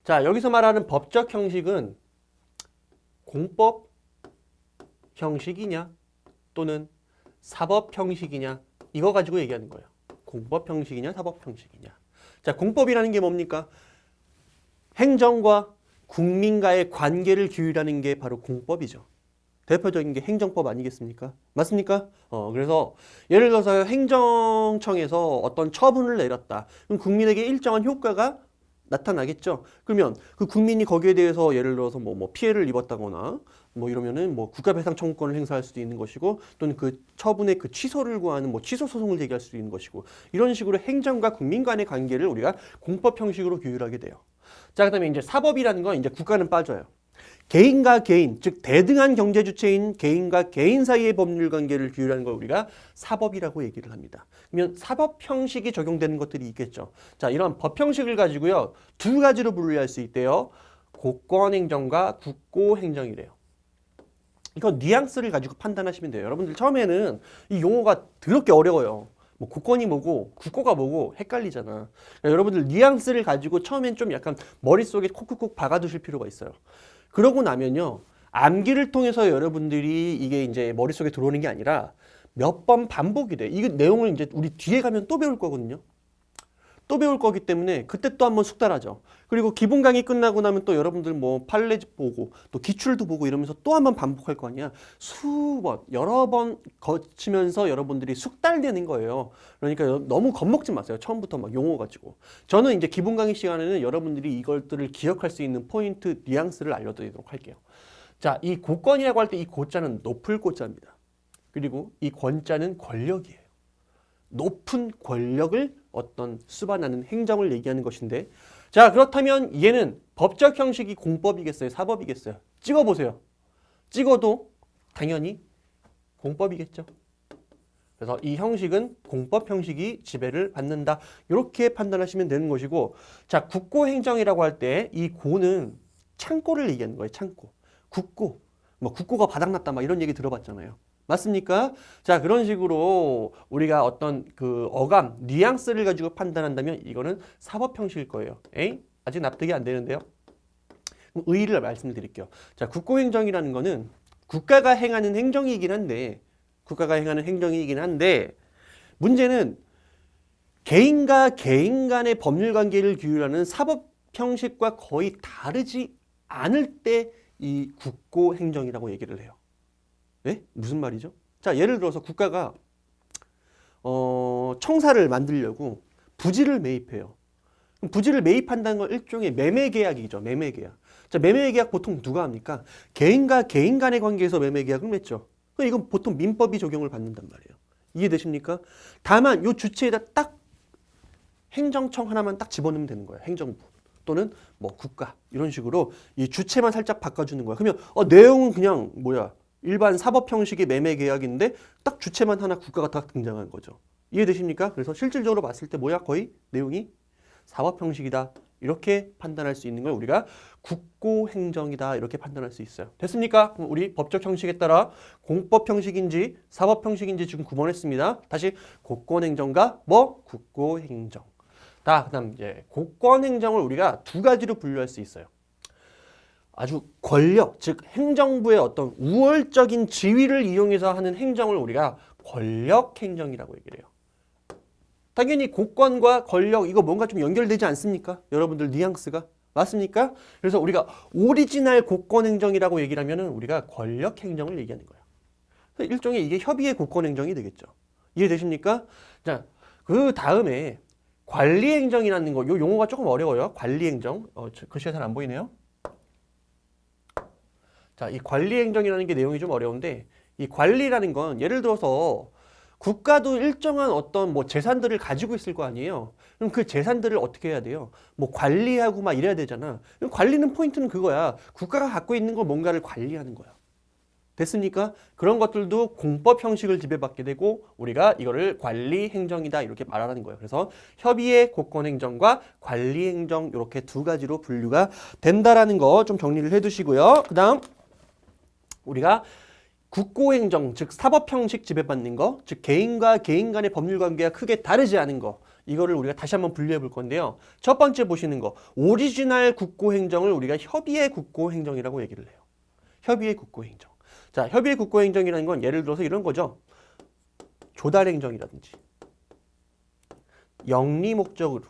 자, 여기서 말하는 법적 형식은 공법 형식이냐 또는 사법 형식이냐 이거 가지고 얘기하는 거예요. 공법 형식이냐 사법 형식이냐. 자, 공법이라는 게 뭡니까? 행정과 국민과의 관계를 규율하는 게 바로 공법이죠. 대표적인 게 행정법 아니겠습니까? 맞습니까? 그래서 예를 들어서 행정청에서 어떤 처분을 내렸다. 그럼 국민에게 일정한 효과가 나타나겠죠. 그러면 그 국민이 거기에 대해서 예를 들어서 뭐 피해를 입었다거나 뭐 이러면은 뭐 국가배상 청구권을 행사할 수도 있는 것이고 또는 그 처분의 그 취소를 구하는 뭐 취소 소송을 제기할 수도 있는 것이고 이런 식으로 행정과 국민 간의 관계를 우리가 공법 형식으로 규율하게 돼요. 자, 그다음에 이제 사법이라는 건 이제 국가는 빠져요. 개인과 개인, 즉 대등한 경제 주체인 개인과 개인 사이의 법률 관계를 규율하는 걸 우리가 사법이라고 얘기를 합니다. 그러면 사법 형식이 적용되는 것들이 있겠죠. 자, 이런 법 형식을 가지고요. 두 가지로 분류할 수 있대요. 고권행정과 국고행정이래요. 이거 뉘앙스를 가지고 판단하시면 돼요. 여러분들 처음에는 이 용어가 더럽게 어려워요. 뭐 국권이 뭐고 국고가 뭐고 헷갈리잖아. 그러니까 여러분들 뉘앙스를 가지고 처음엔 좀 약간 머릿속에 콕콕콕 박아두실 필요가 있어요. 그러고 나면요. 암기를 통해서 여러분들이 이게 이제 머릿속에 들어오는 게 아니라 몇 번 반복이 돼. 이 내용을 이제 우리 뒤에 가면 또 배울 거거든요. 또 배울 거기 때문에 그때 또 한번 숙달하죠. 그리고 기본 강의 끝나고 나면 또 여러분들 뭐 판례집 보고 또 기출도 보고 이러면서 또 한번 반복할 거 아니야. 수번, 여러 번 거치면서 여러분들이 숙달되는 거예요. 그러니까 너무 겁먹지 마세요. 처음부터 막 용어 가지고. 저는 이제 기본 강의 시간에는 여러분들이 이것들을 기억할 수 있는 포인트, 뉘앙스를 알려드리도록 할게요. 자, 이 고권이라고 할 때 이 고자는 높을 고자입니다. 그리고 이 권자는 권력이에요. 높은 권력을 어떤 수반하는 행정을 얘기하는 것인데, 자, 그렇다면 얘는 법적 형식이 공법이겠어요? 사법이겠어요? 찍어보세요. 찍어도 당연히 공법이겠죠. 그래서 이 형식은 공법 형식이 지배를 받는다. 이렇게 판단하시면 되는 것이고, 자, 국고행정이라고 할 때 이 고는 창고를 얘기하는 거예요. 창고. 국고. 뭐 국고가 바닥났다 막 이런 얘기 들어봤잖아요. 맞습니까? 자, 그런 식으로 우리가 어떤 그 어감, 뉘앙스를 가지고 판단한다면 이거는 사법 형식일 거예요. 에이? 아직 납득이 안 되는데요. 그럼 의의를 말씀드릴게요. 자, 국고행정이라는 거는 국가가 행하는 행정이긴 한데, 문제는 개인과 개인 간의 법률 관계를 규율하는 사법 형식과 거의 다르지 않을 때 이 국고행정이라고 얘기를 해요. 네? 무슨 말이죠? 자, 예를 들어서 국가가 청사를 만들려고 부지를 매입해요. 그럼 부지를 매입한다는 건 일종의 매매계약이죠. 매매계약. 자, 매매계약 보통 누가 합니까? 개인과 개인 간의 관계에서 매매계약을 맺죠. 이건 보통 민법이 적용을 받는단 말이에요. 이해되십니까? 다만 이 주체에다 딱 행정청 하나만 딱 집어넣으면 되는 거예요. 행정부 또는 뭐 국가 이런 식으로 이 주체만 살짝 바꿔주는 거야. 그러면 내용은 그냥 뭐야? 일반 사법 형식의 매매 계약인데 딱 주체만 하나 국가가 딱 등장한 거죠. 이해되십니까? 그래서 실질적으로 봤을 때 뭐야? 거의 내용이 사법 형식이다. 이렇게 판단할 수 있는 걸 우리가 국고행정이다. 이렇게 판단할 수 있어요. 됐습니까? 그럼 우리 법적 형식에 따라 공법 형식인지 사법 형식인지 지금 구분했습니다. 다시 고권행정과 국고행정. 그다음 이제 고권행정을 우리가 두 가지로 분류할 수 있어요. 아주 권력, 즉 행정부의 어떤 우월적인 지위를 이용해서 하는 행정을 우리가 권력행정이라고 얘기를 해요. 당연히 고권과 권력 이거 뭔가 좀 연결되지 않습니까? 여러분들 뉘앙스가 맞습니까? 그래서 우리가 오리지널 고권행정이라고 얘기를 하면은 우리가 권력행정을 얘기하는 거예요. 그래서 일종의 이게 협의의 고권행정이 되겠죠. 이해되십니까? 자, 그 다음에 관리행정이라는 거, 요 용어가 조금 어려워요. 관리행정. 글씨가 잘 안 보이네요. 자, 이 관리행정이라는 게 내용이 좀 어려운데, 이 관리라는 건 예를 들어서 국가도 일정한 어떤 뭐 재산들을 가지고 있을 거 아니에요. 그럼 그 재산들을 어떻게 해야 돼요? 뭐 관리하고 막 이래야 되잖아. 그럼 관리는 포인트는 그거야. 국가가 갖고 있는 걸 뭔가를 관리하는 거야. 됐습니까? 그런 것들도 공법 형식을 지배받게 되고 우리가 이거를 관리행정이다 이렇게 말하는 거예요. 그래서 협의의 고권행정과 관리행정 이렇게 두 가지로 분류가 된다라는 거 좀 정리를 해두시고요. 그 다음 우리가 국고행정, 즉 사법 형식 지배받는 거, 즉 개인과 개인 간의 법률 관계가 크게 다르지 않은 거 이거를 우리가 다시 한번 분류해 볼 건데요. 첫 번째 보시는 거, 오리지널 국고행정을 우리가 협의의 국고행정이라고 얘기를 해요. 협의의 국고행정. 자, 협의의 국고행정이라는 건 예를 들어서 이런 거죠. 조달행정이라든지 영리 목적으로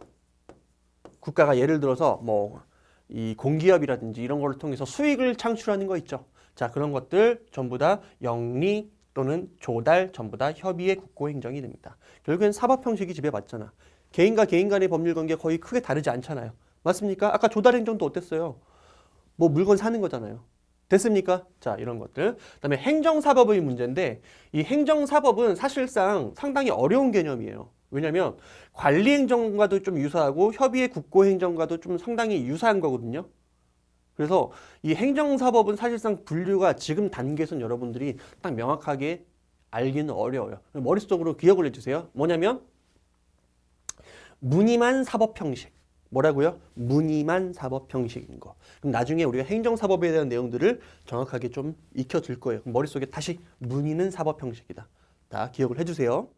국가가 예를 들어서 뭐 이 공기업이라든지 이런 거를 통해서 수익을 창출하는 거 있죠. 자, 그런 것들 전부 다 영리 또는 조달 전부 다 협의의 국고행정이 됩니다. 결국엔 사법 형식이 지배받잖아. 개인과 개인 간의 법률 관계 거의 크게 다르지 않잖아요. 맞습니까? 아까 조달행정도 어땠어요? 뭐 물건 사는 거잖아요. 됐습니까? 자, 이런 것들. 그다음에 행정사법의 문제인데 이 행정사법은 사실상 상당히 어려운 개념이에요. 왜냐하면 관리행정과도 좀 유사하고 협의의 국고행정과도 좀 상당히 유사한 거거든요. 그래서 이 행정사법은 사실상 분류가 지금 단계에선 여러분들이 딱 명확하게 알기는 어려워요. 머릿속으로 기억을 해주세요. 뭐냐면 무늬만 사법 형식. 뭐라고요? 무늬만 사법 형식인 거. 그럼 나중에 우리가 행정사법에 대한 내용들을 정확하게 좀 익혀줄 거예요. 그럼 머릿속에 다시 무늬는 사법 형식이다. 다 기억을 해주세요.